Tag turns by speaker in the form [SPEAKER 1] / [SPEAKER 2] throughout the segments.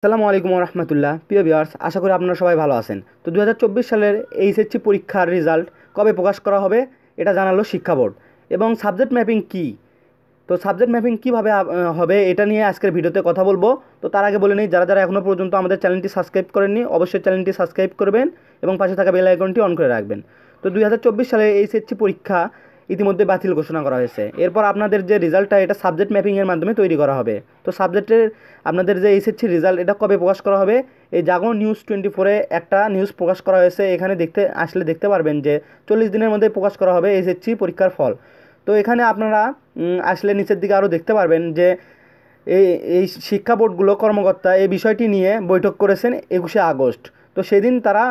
[SPEAKER 1] আসসালামু আলাইকুম রহমতুল্লাহ। প্রিয় ভিউয়ার্স, আশা করি আপনারা সবাই ভালো আছেন। তো 2024 সালের এইচএসসি পরীক্ষার রেজাল্ট কবে প্রকাশ করা হবে এটা জানালো শিক্ষা বোর্ড। এবং সাবজেক্ট ম্যাপিং কী, তো সাবজেক্ট ম্যাপিং কীভাবে হবে এটা নিয়ে আজকের ভিডিওতে কথা বলবো। তো তার আগে বলে নিই, যারা যারা এখনও পর্যন্ত আমাদের চ্যানেলটি সাবস্ক্রাইব করেননি অবশ্যই চ্যানেলটি সাবস্ক্রাইব করবেন এবং পাশে থাকা বেল আইকনটি অন করে রাখবেন। তো 2024 সালে এইচএসসি পরীক্ষা ইতিমধ্যে বাতিল ঘোষণা করা হয়েছে। এরপর আপনাদের যে রেজাল্টটা এটা সাবজেক্ট ম্যাপিংয়ের মাধ্যমে তৈরি করা হবে। তো সাবজেক্টের আপনাদের যে এইচএসসি রেজাল্ট এটা কবে প্রকাশ করা হবে, এই জাগো নিউজ 24-এ একটা নিউজ প্রকাশ করা হয়েছে। এখানে দেখতে পারবেন যে 40 দিনের মধ্যে প্রকাশ করা হবে এইচএসসি পরীক্ষার ফল। তো এখানে আপনারা আসলে নিচের দিকে আরও দেখতে পারবেন যে এই এই শিক্ষা বোর্ডগুলো কর্মকর্তা এই বিষয়টি নিয়ে বৈঠক করেছেন 21শে আগস্ট। তো সেদিন তারা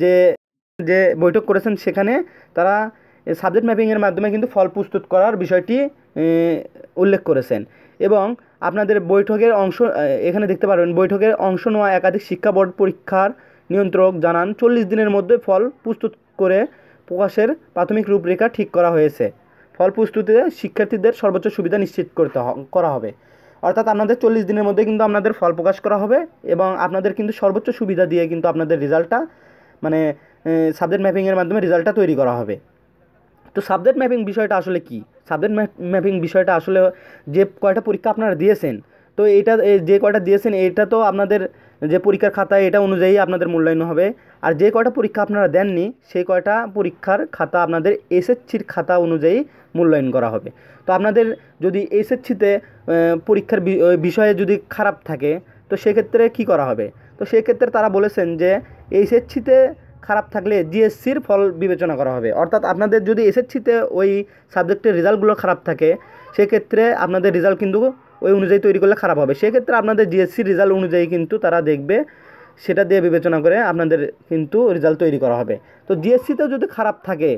[SPEAKER 1] যে যে বৈঠক করেছেন সেখানে তারা সাবজেক্ট ম্যাপিংয়ের মাধ্যমে কিন্তু ফল প্রস্তুত করার বিষয়টি উল্লেখ করেছেন। এবং আপনাদের বৈঠকের অংশ এখানে দেখতে পারবেন, বৈঠকের অংশ নেওয়া একাধিক শিক্ষা বোর্ড পরীক্ষার নিয়ন্ত্রক জানান 40 দিনের মধ্যে ফল প্রস্তুত করে প্রকাশের প্রাথমিক রূপরেখা ঠিক করা হয়েছে। ফল প্রস্তুতিতে শিক্ষার্থীদের সর্বোচ্চ সুবিধা নিশ্চিত করা হবে। অর্থাৎ আপনাদের 40 দিনের মধ্যে কিন্তু আপনাদের ফল প্রকাশ করা হবে এবং আপনাদের কিন্তু সর্বোচ্চ সুবিধা দিয়ে কিন্তু আপনাদের রেজাল্টটা মানে সাবজেক্ট ম্যাপিংয়ের মাধ্যমে রেজাল্টটা তৈরি করা হবে। তো সাবজেক্ট ম্যাপিং বিষয়টা আসলে কি? সাবজেক্ট ম্যাপিং বিষয়টা আসলে যে কয়টা পরীক্ষা আপনারা দিয়েছেন, তো এটা যে কয়টা দিয়েছেন এটা তো আপনাদের যে পরীক্ষার খাতা এটা অনুযায়ী আপনাদের মূল্যায়ন হবে। আর যে কয়টা পরীক্ষা আপনারা দেননি সেই কয়টা পরীক্ষার খাতা আপনাদের এসএসসির খাতা অনুযায়ী মূল্যায়ন করা হবে। তো আপনাদের যদি এসএসসিতে পরীক্ষার বিষয়ে যদি খারাপ থাকে তো সেক্ষেত্রে কী করা হবে? তো সেক্ষেত্রে তারা বলেছেন যে এইচএসসিতে খারাপ থাকলে জিএসসির ফল বিবেচনা করা হবে। অর্থাৎ আপনাদের যদি এসএসসিতে ওই সাবজেক্টের রেজাল্টগুলো খারাপ থাকে সেক্ষেত্রে আপনাদের রেজাল্ট কিন্তু ওই অনুযায়ী তৈরি করলে খারাপ হবে। সেক্ষেত্রে আপনাদের জিএসসির রেজাল্ট অনুযায়ী কিন্তু তারা দেখবে, সেটা দিয়ে বিবেচনা করে আপনাদের কিন্তু রেজাল্ট তৈরি করা হবে। তো জিএসসিতেও যদি খারাপ থাকে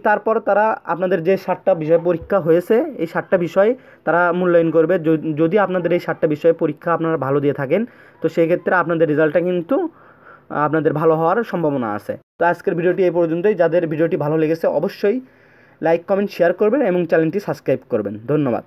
[SPEAKER 1] তারপর তারা আপনাদের যে 7টা বিষয় পরীক্ষা হয়েছে এই 7টা বিষয় তারা মূল্যায়ন করবে। যদি আপনাদের এই 7টা বিষয়ে পরীক্ষা আপনারা ভালো দিয়ে থাকেন তো সেক্ষেত্রে আপনাদের রেজাল্টটা কিন্তু আপনাদের ভালো হওয়ার সম্ভাবনা আছে। তো আজকের ভিডিওটি এই পর্যন্তই। যাদের ভিডিওটি ভালো লেগেছে অবশ্যই লাইক কমেন্ট শেয়ার করবেন এবং চ্যানেলটি সাবস্ক্রাইব করবেন। ধন্যবাদ।